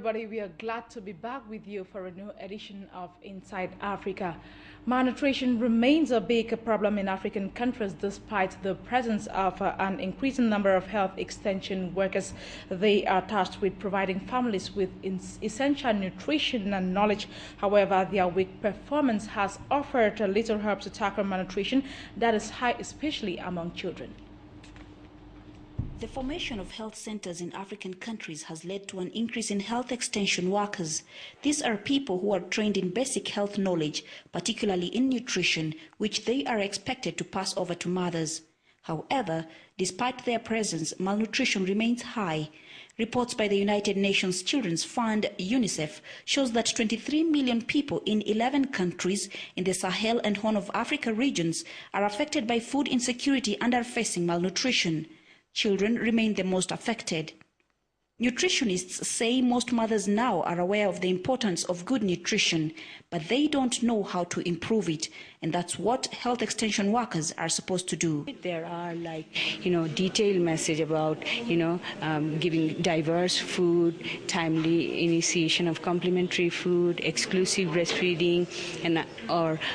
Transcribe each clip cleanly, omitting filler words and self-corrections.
everybody. We are glad to be back with you for a new edition of Inside Africa. Malnutrition remains a big problem in African countries despite the presence of an increasing number of health extension workers. They are tasked with providing families with essential nutrition and knowledge. However, their weak performance has offered little help to tackle malnutrition that is high, especially among children. The formation of health centers in African countries has led to an increase in health extension workers. These are people who are trained in basic health knowledge, particularly in nutrition, which they are expected to pass over to mothers. However, despite their presence, malnutrition remains high. Reports by the United Nations Children's Fund, UNICEF, shows that 23 million people in 11 countries in the Sahel and Horn of Africa regions are affected by food insecurity and are facing malnutrition. Children remain the most affected. Nutritionists say most mothers now are aware of the importance of good nutrition, but they don't know how to improve it, and that's what health extension workers are supposed to do. There are detailed message about, giving diverse food, timely initiation of complementary food, exclusive breastfeeding, and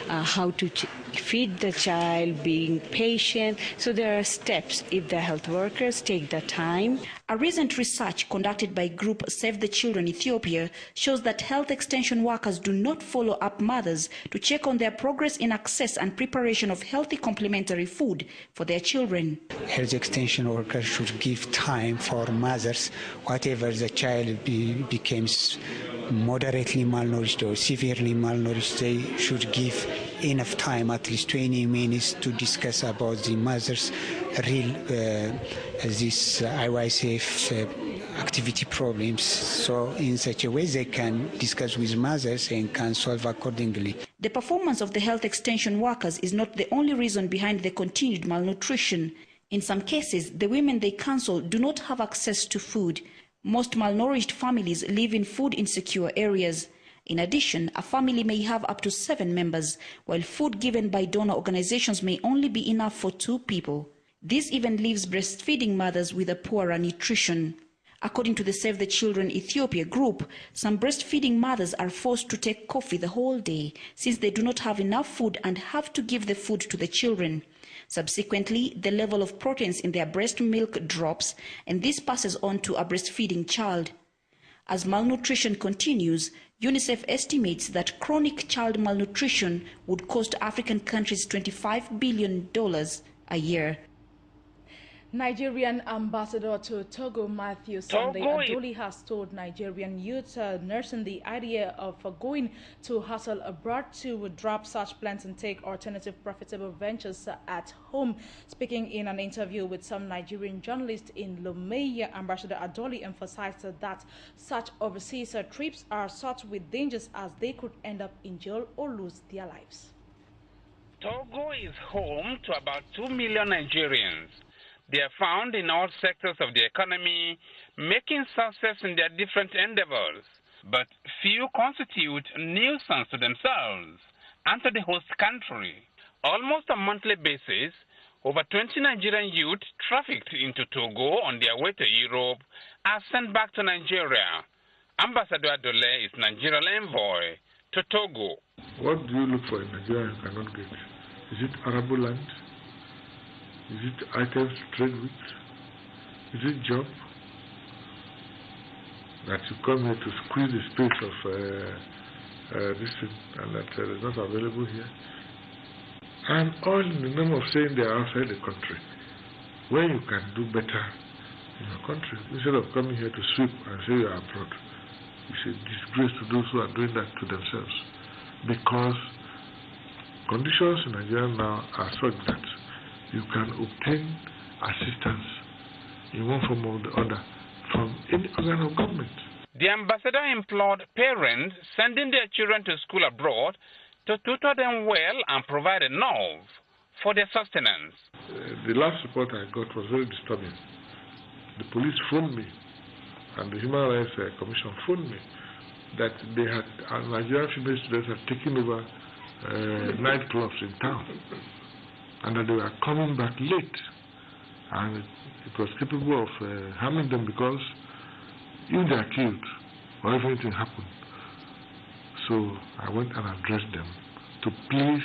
how to feed the child, being patient. So there are steps if the health workers take the time. A recent research conducted by group Save the Children Ethiopia shows that health extension workers do not follow up mothers to check on their progress in access and preparation of healthy complementary food for their children. Health extension workers should give time for mothers, whatever the child becomes moderately malnourished or severely malnourished, they should give enough time, at least 20 minutes, to discuss about the mother's real activity problems, so in such a way they can discuss with mothers and can solve accordingly. The performance of the health extension workers is not the only reason behind the continued malnutrition. In some cases, the women they counsel do not have access to food. Most malnourished families live in food insecure areas. In addition, a family may have up to 7 members, while food given by donor organizations may only be enough for 2 people. This even leaves breastfeeding mothers with a poorer nutrition. According to the Save the Children Ethiopia group, some breastfeeding mothers are forced to take coffee the whole day since they do not have enough food and have to give the food to the children. Subsequently, the level of proteins in their breast milk drops, and this passes on to a breastfeeding child. As malnutrition continues, UNICEF estimates that chronic child malnutrition would cost African countries $25 billion a year. Nigerian ambassador to Togo, Matthew Sunday Adoli, has told Nigerian youth nursing the idea of going to hustle abroad to drop such plans and take alternative profitable ventures at home. Speaking in an interview with some Nigerian journalists in Lomé, Ambassador Adoli emphasized that such overseas trips are fraught with dangers as they could end up in jail or lose their lives. Togo is home to about 2 million Nigerians. They are found in all sectors of the economy, making success in their different endeavors. But few constitute nuisance to themselves and to the host country. Almost on a monthly basis, over 20 Nigerian youth trafficked into Togo on their way to Europe are sent back to Nigeria. Ambassador Adole is Nigerian envoy to Togo. What do you look for in Nigeria you cannot get? Is it arable land? Is it items to trade with? Is it job? That you come here to squeeze the space of this thing and that is not available here. And all in the name of saying they are outside the country, where you can do better in your country. Instead of coming here to sweep and say you are abroad, it's a disgrace to those who are doing that to themselves. Because conditions in Nigeria now are such that you can obtain assistance in one form or the other from any organ of government. The ambassador implored parents sending their children to school abroad to tutor them well and provide enough for their sustenance. The last report I got was very disturbing. The police phoned me and the Human Rights Commission phoned me that they had Nigerian female students had taken over nightclubs in town, and that they were coming back late, and it was capable of harming them, because if they are killed or if anything happened. So I went and addressed them to please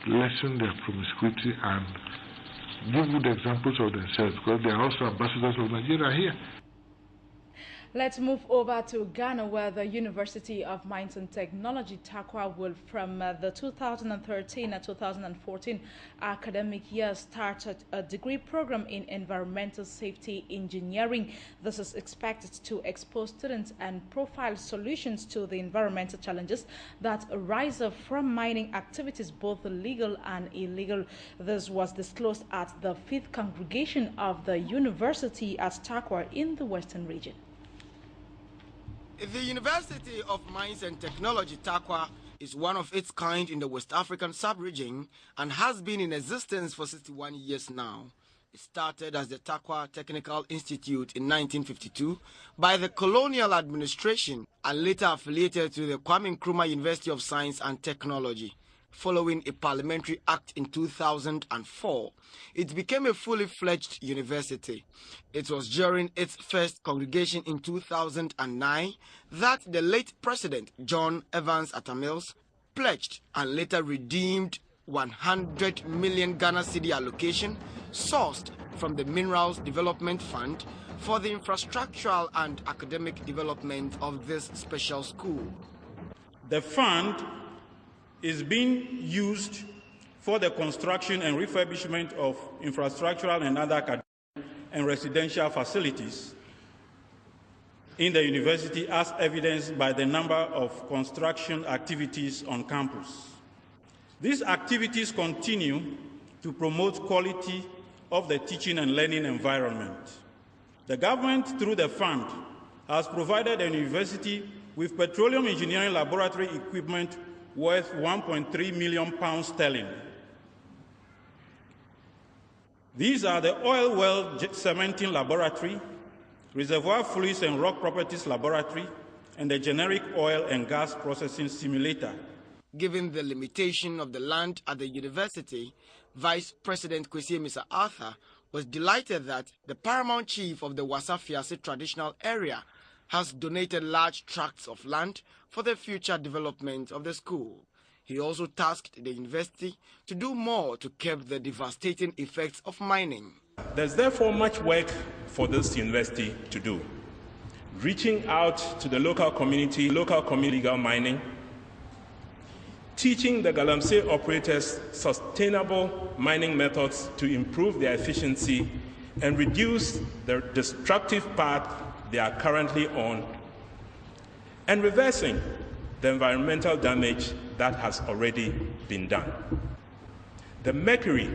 lessen their promiscuity and give good examples of themselves, because they are also ambassadors of Nigeria here. Let's move over to Ghana, where the University of Mines and Technology, TAQUA, will from the 2013-2014 academic year start a degree program in environmental safety engineering. This is expected to expose students and profile solutions to the environmental challenges that arise from mining activities, both legal and illegal. This was disclosed at the 5th congregation of the university at TAQUA in the Western region. The University of Mines and Technology, TAQUA, is one of its kind in the West African sub-region and has been in existence for 61 years now. It started as the TAQUA Technical Institute in 1952 by the colonial administration and later affiliated to the Kwame Nkrumah University of Science and Technology. Following a parliamentary act in 2004, it became a fully fledged university. It was during its first congregation in 2009 that the late President John Evans Atta Mills pledged and later redeemed 100 million Ghana cedi allocation sourced from the Minerals Development Fund for the infrastructural and academic development of this special school. The fund is being used for the construction and refurbishment of infrastructural and other academic and residential facilities in the university, as evidenced by the number of construction activities on campus. These activities continue to promote quality of the teaching and learning environment. The government, through the fund, has provided the university with petroleum engineering laboratory equipment worth £1.3 million. These are the oil well cementing laboratory, reservoir fluids and rock properties laboratory, and the generic oil and gas processing simulator. Given the limitation of the land at the university, Vice President Kwesi Mr. Arthur was delighted that the paramount chief of the Wasa-Fiase traditional area has donated large tracts of land for the future development of the school. He also tasked the university to do more to curb the devastating effects of mining. There's therefore much work for this university to do. Reaching out to the local community legal mining, teaching the Galamsey operators sustainable mining methods to improve their efficiency and reduce the destructive path they are currently on, and reversing the environmental damage that has already been done. The mercury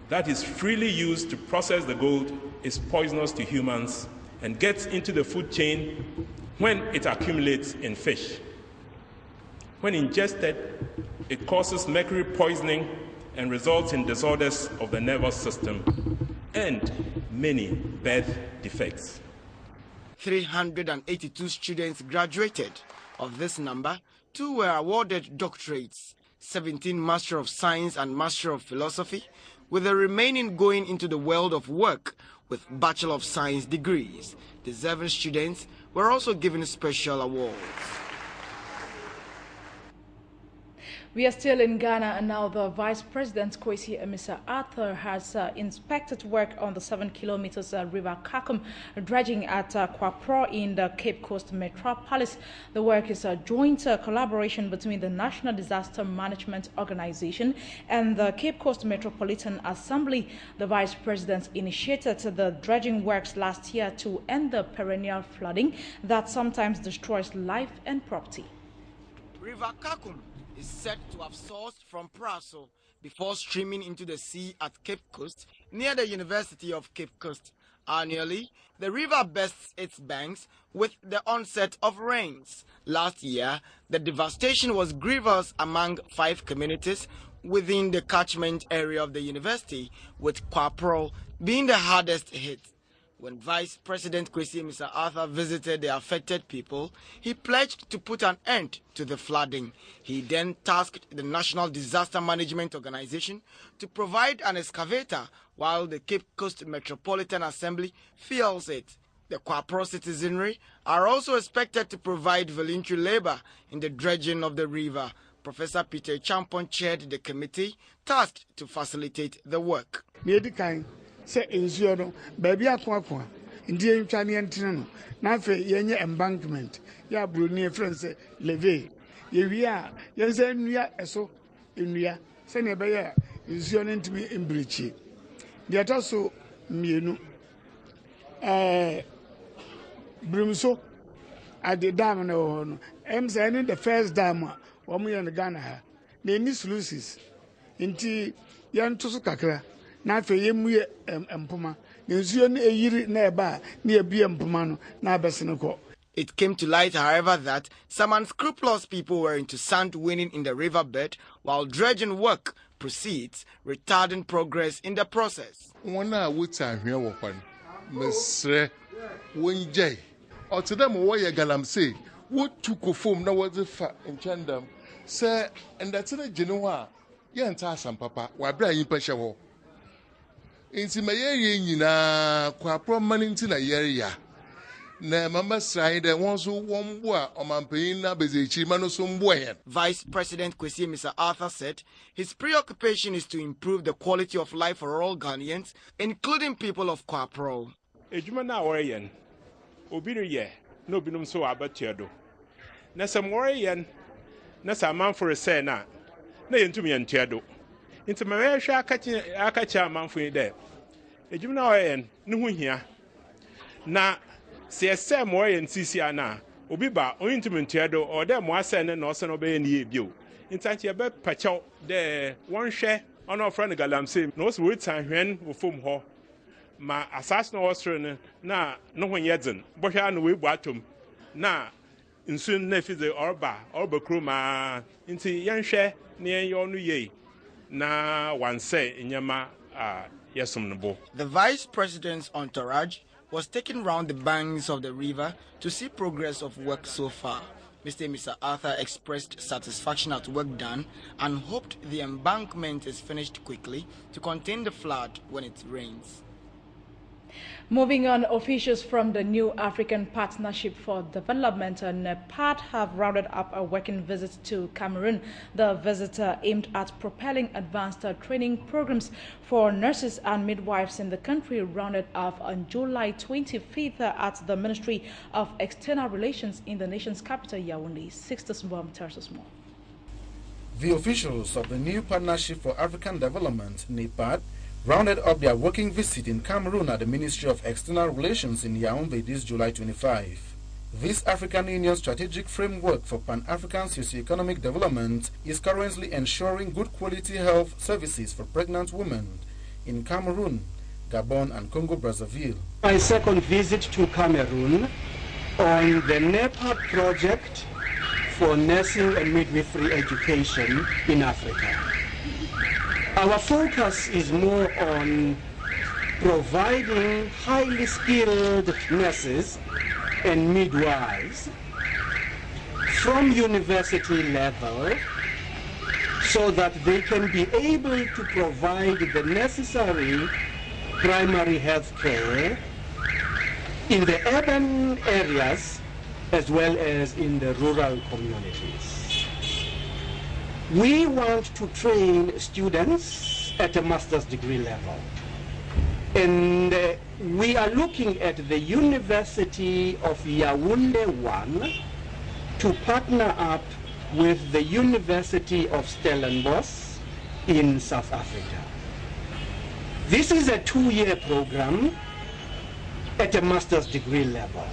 that is freely used to process the gold is poisonous to humans and gets into the food chain when it accumulates in fish. When ingested, it causes mercury poisoning and results in disorders of the nervous system and many birth defects. 382 students graduated. Of this number, 2 were awarded doctorates, 17 Master of Science and Master of Philosophy, with the remaining going into the world of work with Bachelor of Science degrees. Deserving students were also given special awards. We are still in Ghana, and now the Vice President Kwesi Mr. Arthur has inspected work on the 7 kilometers River Kakum dredging at Kwapro in the Cape Coast Metropolis. The work is a joint collaboration between the National Disaster Management Organization and the Cape Coast Metropolitan Assembly. The Vice President initiated the dredging works last year to end the perennial flooding that sometimes destroys life and property. River Kakum is said to have sourced from Praso before streaming into the sea at Cape Coast near the University of Cape Coast. Annually, the river bursts its banks with the onset of rains. Last year, the devastation was grievous among 5 communities within the catchment area of the university, with Kwapro being the hardest hit. When Vice President Kwesi Mr. Arthur visited the affected people, he pledged to put an end to the flooding. He then tasked the National Disaster Management Organization to provide an excavator while the Cape Coast Metropolitan Assembly fills it. The Kwapro citizenry are also expected to provide voluntary labor in the dredging of the river. Professor Peter Champon chaired the committee tasked to facilitate the work. Embankment ya bruni friends leve yewia yense nua eso enua se ne be ya nsuo no ntimi embrichi de taso mienu brimso at the dam no em say ni the first dam wo mo yen Ghana ha na ni solutions nti yanto so kakra na afa yemu empoma na nsuo no eyiri na eba na ebie empoma no na abesene ko. It came to light, however, that some unscrupulous people were into sand winning in the riverbed while dredging work proceeds, retarding progress in the process. One would say, Mr. Winjay, or to them, why galam say, what took a form now was a fat in Chandam, sir, and that's a Genoa, yan tassam papa, why Brian Peshaw. In Simayana, Quapro Manington a year. Vice President Kwesi Mr. Arthur said his preoccupation is to improve the quality of life for all Ghanaians, including people of Kwapro. CSM more and CCNA, Obiba, Ointimentedo, or them was and no son obey any view. In Tantia Bep Pacho, there one share on our friend Galam same, knows woods and when we form ho. Ma assassin Austrian, na no one yedzen, Boshan we bottom, na in soon nephew the Orba, Cruma, into young share near your new ye. Na one say in Yama, yes, on the bow. The Vice President's entourage was taken round the banks of the river to see progress of work so far. Mr. Arthur expressed satisfaction at work done and hoped the embankment is finished quickly to contain the flood when it rains. Moving on, officials from the New African Partnership for Development and NEPAD have rounded up a working visit to Cameroon. The visitor aimed at propelling advanced training programs for nurses and midwives in the country rounded off on July 25th at the Ministry of External Relations in the nation's capital, Yaoundé. Sixtus Mbom tells us more. The officials of the New Partnership for African Development, NEPAD, rounded up their working visit in Cameroon at the Ministry of External Relations in Yaoundé this July 25. This African Union strategic framework for Pan-African socio-economic development is currently ensuring good quality health services for pregnant women in Cameroon, Gabon and Congo-Brazzaville. My second visit to Cameroon on the NEPAD project for nursing and midwifery education in Africa. Our focus is more on providing highly skilled nurses and midwives from university level so that they can be able to provide the necessary primary health care in the urban areas as well as in the rural communities. We want to train students at a master's degree level. And we are looking at the University of Yaoundé 1 to partner up with the University of Stellenbosch in South Africa. This is a 2-year program at a master's degree level.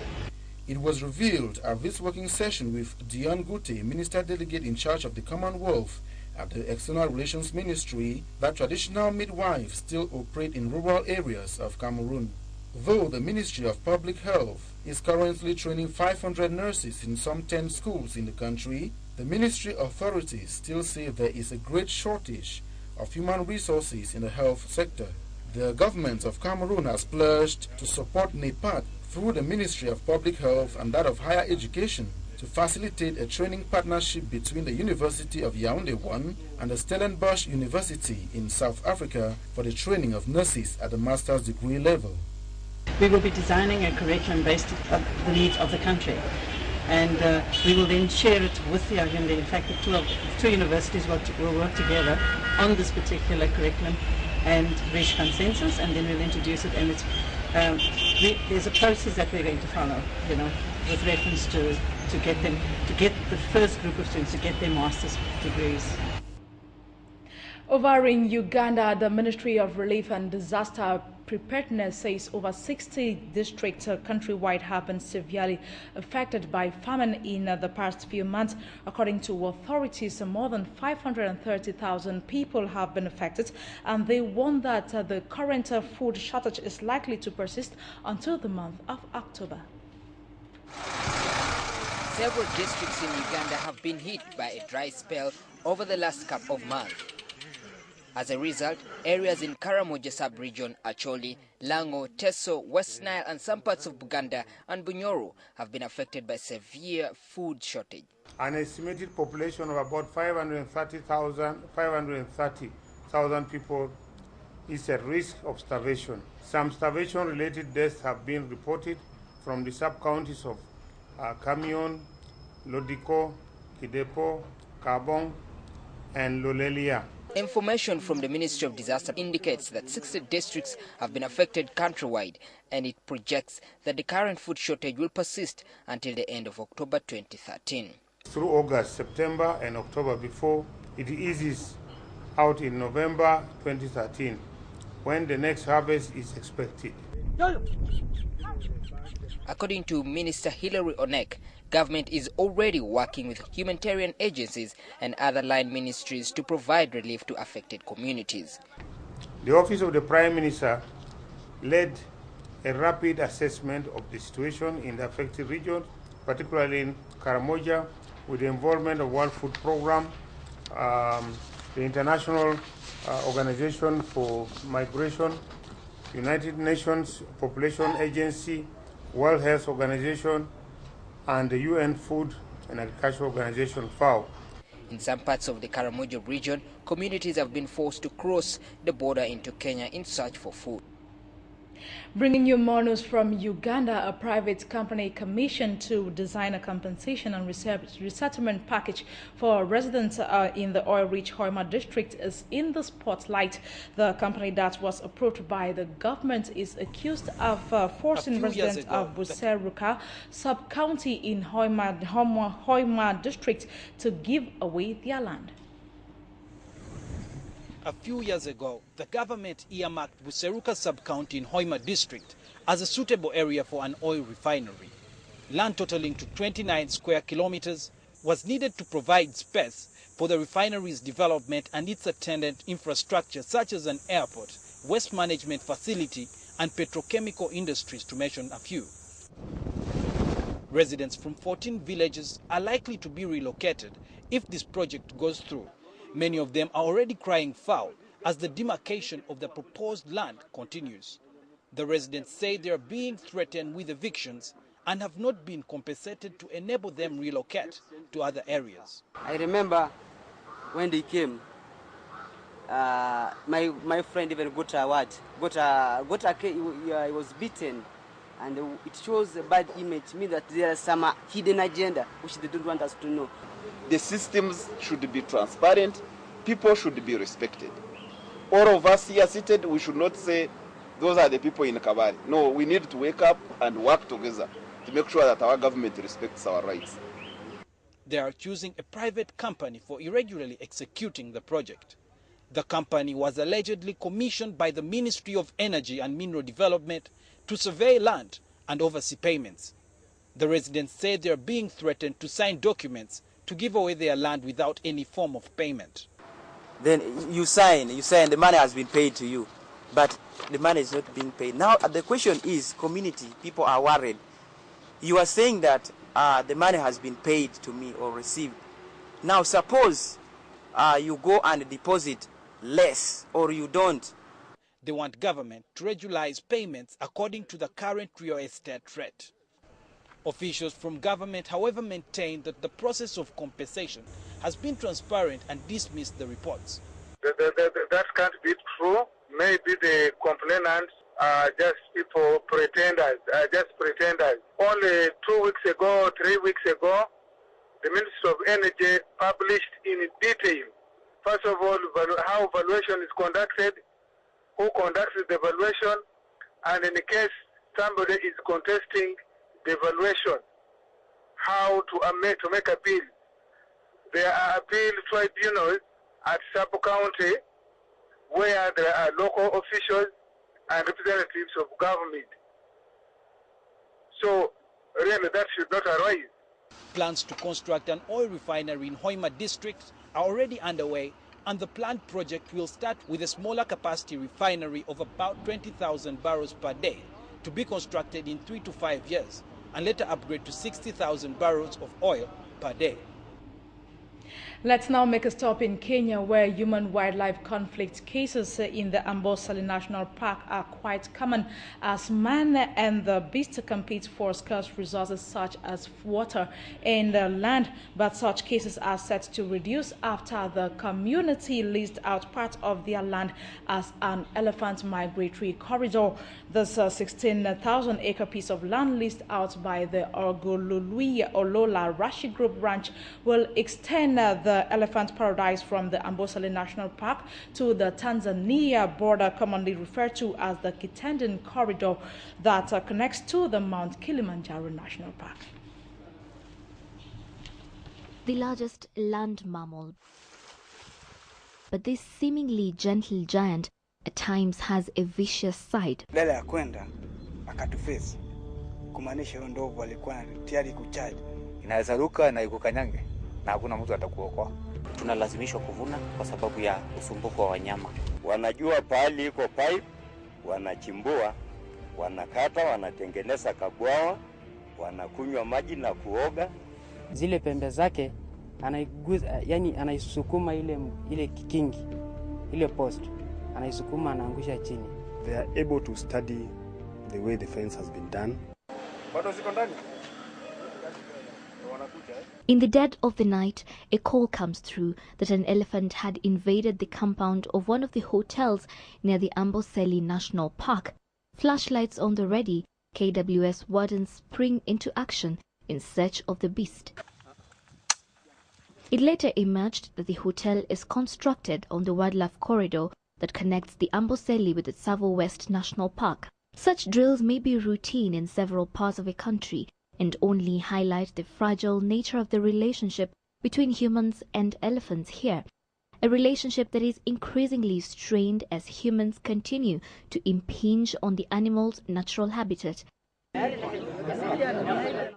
It was revealed at this working session with Dion Gute, Minister Delegate in charge of the Commonwealth at the External Relations Ministry, that traditional midwives still operate in rural areas of Cameroon. Though the Ministry of Public Health is currently training 500 nurses in some 10 schools in the country, the ministry authorities still say there is a great shortage of human resources in the health sector. The government of Cameroon has pledged to support NEPAD through the Ministry of Public Health and that of Higher Education to facilitate a training partnership between the University of Yaoundé 1 and the Stellenbosch University in South Africa for the training of nurses at the master's degree level. We will be designing a curriculum based on the needs of the country. And we will then share it with the Yaoundé. In fact, the two universities will work together on this particular curriculum and reach consensus, and then we'll introduce it. And it's, there's a process that we're going to follow, you know, with reference to get the first group of students to get their master's degrees. Over in Uganda, the Ministry of Relief and Disaster Preparedness says over 60 districts countrywide have been severely affected by famine in the past few months. According to authorities, more than 530,000 people have been affected, and they warn that the current food shortage is likely to persist until the month of October. Several districts in Uganda have been hit by a dry spell over the last couple of months. As a result, areas in Karamoja sub-region, Acholi, Lango, Teso, West Nile and some parts of Buganda and Bunyoro have been affected by severe food shortage. An estimated population of about 530,000 people is at risk of starvation. Some starvation-related deaths have been reported from the sub-counties of Kamion, Lodiko, Kidepo, Kabong and Lolelia. Information from the Ministry of Disaster indicates that 60 districts have been affected countrywide, and it projects that the current food shortage will persist until the end of October 2013. Through August, September and October before it eases out in November 2013, when the next harvest is expected. According to Minister Hilary Onek, government is already working with humanitarian agencies and other line ministries to provide relief to affected communities. The Office of the Prime Minister led a rapid assessment of the situation in the affected regions, particularly in Karamoja, with the involvement of World Food Programme, the International Organization for Migration, United Nations Population Agency, World Health Organization, and the UN Food and Agriculture Organization, FAO. In some parts of the Karamoja region, communities have been forced to cross the border into Kenya in search for food. Bringing you more news from Uganda, a private company commissioned to design a compensation and resettlement package for residents in the oil-rich Hoima district is in the spotlight. The company that was approved by the government is accused of forcing residents of Buseruka sub-county in Hoima district to give away their land. A few years ago, the government earmarked Buseruka sub-county in Hoima district as a suitable area for an oil refinery. Land totaling to 29 square kilometers was needed to provide space for the refinery's development and its attendant infrastructure such as an airport, waste management facility and petrochemical industries, to mention a few. Residents from 14 villages are likely to be relocated if this project goes through. Many of them are already crying foul as the demarcation of the proposed land continues. The residents say they are being threatened with evictions and have not been compensated to enable them relocate to other areas. I remember when they came, my friend even got a award. He was beaten, and it shows a bad image, means that there is some hidden agenda which they don't want us to know. The systems should be transparent. People should be respected. All of us here seated, we should not say, those are the people in Kabari. No, we need to wake up and work together to make sure that our government respects our rights. They are accusing a private company for irregularly executing the project. The company was allegedly commissioned by the Ministry of Energy and Mineral Development to survey land and oversee payments. The residents say they are being threatened to sign documents to give away their land without any form of payment. Then you sign, the money has been paid to you, but the money is not being paid. Now the question is, community, people are worried. You are saying that the money has been paid to me or received. Now suppose you go and deposit less or you don't. They want government to regularize payments according to the current real estate rate. Officials from government, however, maintain that the process of compensation has been transparent and dismissed the reports. That can't be true. Maybe the complainants just people pretenders, Only 2 weeks ago, 3 weeks ago, the Ministry of Energy published in detail, first of all, how evaluation is conducted, who conducts the evaluation, and in case somebody is contesting the evaluation, how to make appeal. There are appeal tribunals at sub-county where there are local officials and representatives of government. So, really, that should not arise. Plans to construct an oil refinery in Hoima district are already underway, and the planned project will start with a smaller capacity refinery of about 20,000 barrels per day to be constructed in 3 to 5 years and later upgrade to 60,000 barrels of oil per day. Let's now make a stop in Kenya, where human-wildlife conflict cases in the Amboseli National Park are quite common, as man and the beast compete for scarce resources such as water and land. But such cases are set to reduce after the community leased out part of their land as an elephant migratory corridor. This 16,000-acre piece of land leased out by the Ogulului Olola Rashi Group Ranch will extend the elephant paradise from the Amboseli National Park to the Tanzania border, commonly referred to as the Kitenden Corridor, that connects to the Mount Kilimanjaro National Park. The largest land mammal, but this seemingly gentle giant at times has a vicious side. Mbele ya kwenda akatufesi kumaanisha huyo ndovu alikuwa tayari kuchaji, inaweza ruka na ikukanyange na hakuna mtu atakuokoa. Tunalazimishwa kuvuna kwa sababu ya usumbufu wa wanyama. Wanajua pahali iko pipe, wanachimbua, wanakata, wanatengeneza kabwawa, wanakunywa maji na kuoga. Zile pembe zake anaiguza, yani anaisukuma ile kikingi, ile post, anaisukuma, anaangusha chini. They are able to study the way the fence has been done. Bado ziko ndani. In the dead of the night, a call comes through that an elephant had invaded the compound of one of the hotels near the Amboseli National Park. Flashlights on the ready, KWS wardens spring into action in search of the beast. It later emerged that the hotel is constructed on the wildlife corridor that connects the Amboseli with the Tsavo West National Park. Such drills may be routine in several parts of a country and only highlight the fragile nature of the relationship between humans and elephants here, a relationship that is increasingly strained as humans continue to impinge on the animal's natural habitat.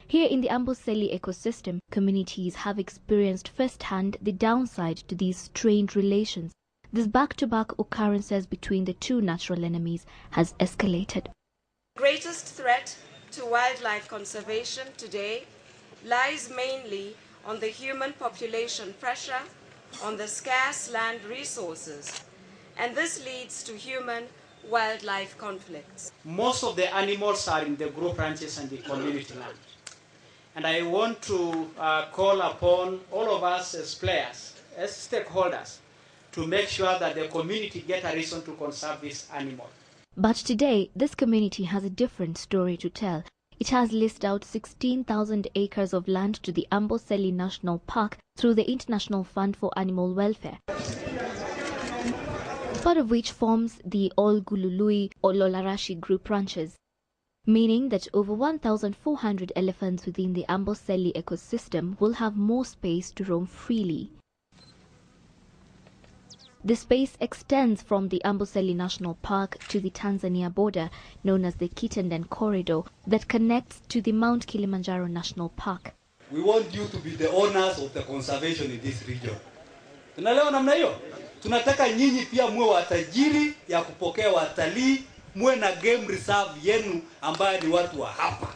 Here in the Amboseli ecosystem, communities have experienced firsthand the downside to these strained relations. This back-to-back occurrences between the two natural enemies has escalated. Greatest threat to wildlife conservation today lies mainly on the human population pressure on the scarce land resources, and this leads to human-wildlife conflicts. Most of the animals are in the group ranches and the community land. And I want to call upon all of us as players, as stakeholders, to make sure that the community get a reason to conserve this animal. But today, this community has a different story to tell. It has leased out 16,000 acres of land to the Amboseli National Park through the International Fund for Animal Welfare, part of which forms the Ogulului Ololarashi Group Ranches, meaning that over 1,400 elephants within the Amboseli ecosystem will have more space to roam freely. The space extends from the Amboseli National Park to the Tanzania border, known as the Kitenden Corridor, that connects to the Mount Kilimanjaro National Park. We want you to be the owners of the conservation in this region. Tunaelewa namna hiyo? Tunataka nyinyi pia muwe watajiri ya kupokea watalii, muwe na game reserve yenu ambayo ni watu wa hapa.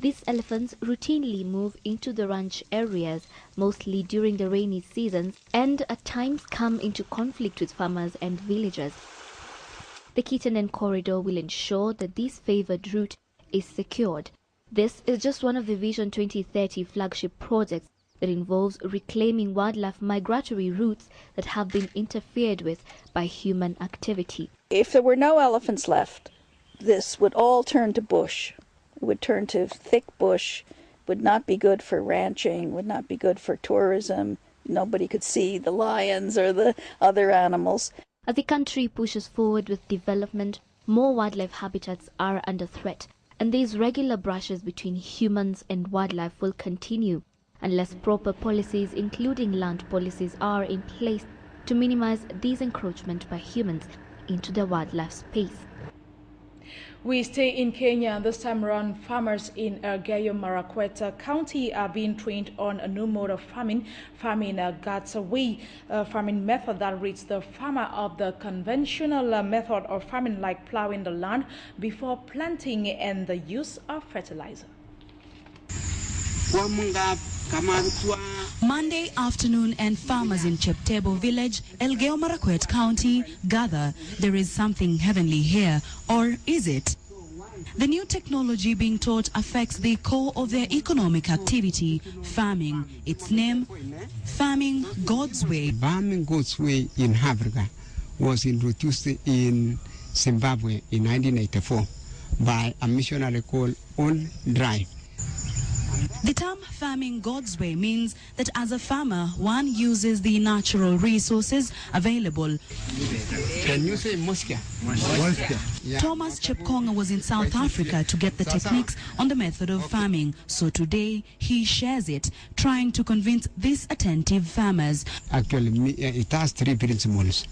These elephants routinely move into the ranch areas, mostly during the rainy seasons, and at times come into conflict with farmers and villagers. The Kitenden Corridor will ensure that this favored route is secured. This is just one of the Vision 2030 flagship projects that involves reclaiming wildlife migratory routes that have been interfered with by human activity. If there were no elephants left, this would all turn to bush. It would turn to thick bush, would not be good for ranching, would not be good for tourism. Nobody could see the lions or the other animals. As the country pushes forward with development, more wildlife habitats are under threat, and these regular brushes between humans and wildlife will continue unless proper policies, including land policies, are in place to minimize these encroachment by humans into the wildlife space. We stay in Kenya. This time around, farmers in Elgeyo-Marakwet County are being trained on a new mode of farming. Farming Gatsaway farming method that rids the farmer of the conventional method of farming, like plowing the land before planting and the use of fertilizer. Monday afternoon, and farmers in Cheptebo village, Elgeyo-Marakwet County, gather. There is something heavenly here, or is it? The new technology being taught affects the core of their economic activity, farming. Its name, Farming God's Way. Farming God's Way in Africa was introduced in Zimbabwe in 1984 by a missionary called Old Drive. The term Farming God's Way means that as a farmer, one uses the natural resources available. Can you say moisture? Moisture. Yeah. Thomas Chepkonga was in South Africa to get the techniques on the method of farming. So today, he shares it, trying to convince these attentive farmers. Actually, it has three principles.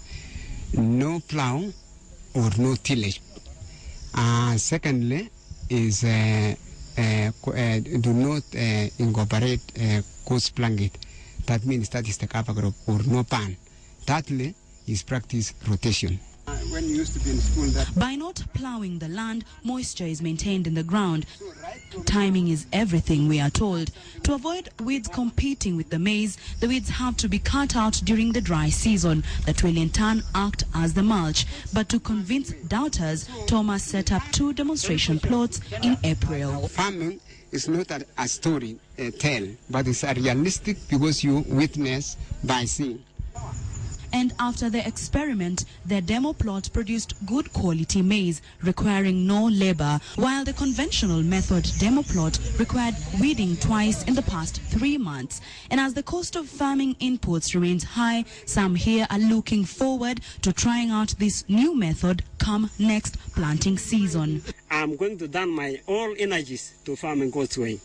No plow or no tillage. Secondly, is do not incorporate coast blanket. That means that is the cover crop, or no pan. Thirdly is practice rotation. When you used to be in school, by not plowing the land, moisture is maintained in the ground. Timing is everything, we are told. To avoid weeds competing with the maize, the weeds have to be cut out during the dry season. That will in turn act as the mulch. But to convince doubters, Thomas set up 2 demonstration plots in April. Farming is not a story tale, but it's a realistic because you witness by seeing. And after the experiment, their demo plot produced good quality maize, requiring no labor, while the conventional method demo plot required weeding twice in the past 3 months. And as the cost of farming inputs remains high, some here are looking forward to trying out this new method come next planting season. I'm going to down my all energies to Farming God's Way.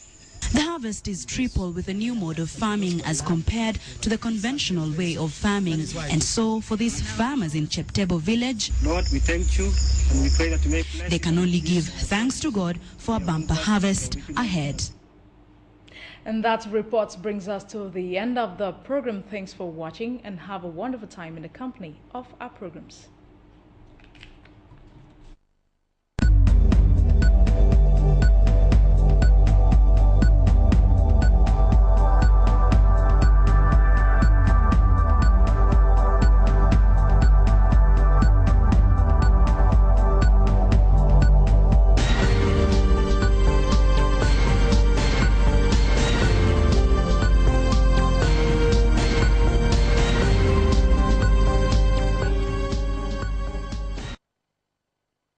The harvest is triple with a new mode of farming as compared to the conventional way of farming. And so for these farmers in Cheptebo village, Lord, we thank you and we pray that you make they can only give thanks to God for a bumper harvest ahead. And that report brings us to the end of the program. Thanks for watching and have a wonderful time in the company of our programs.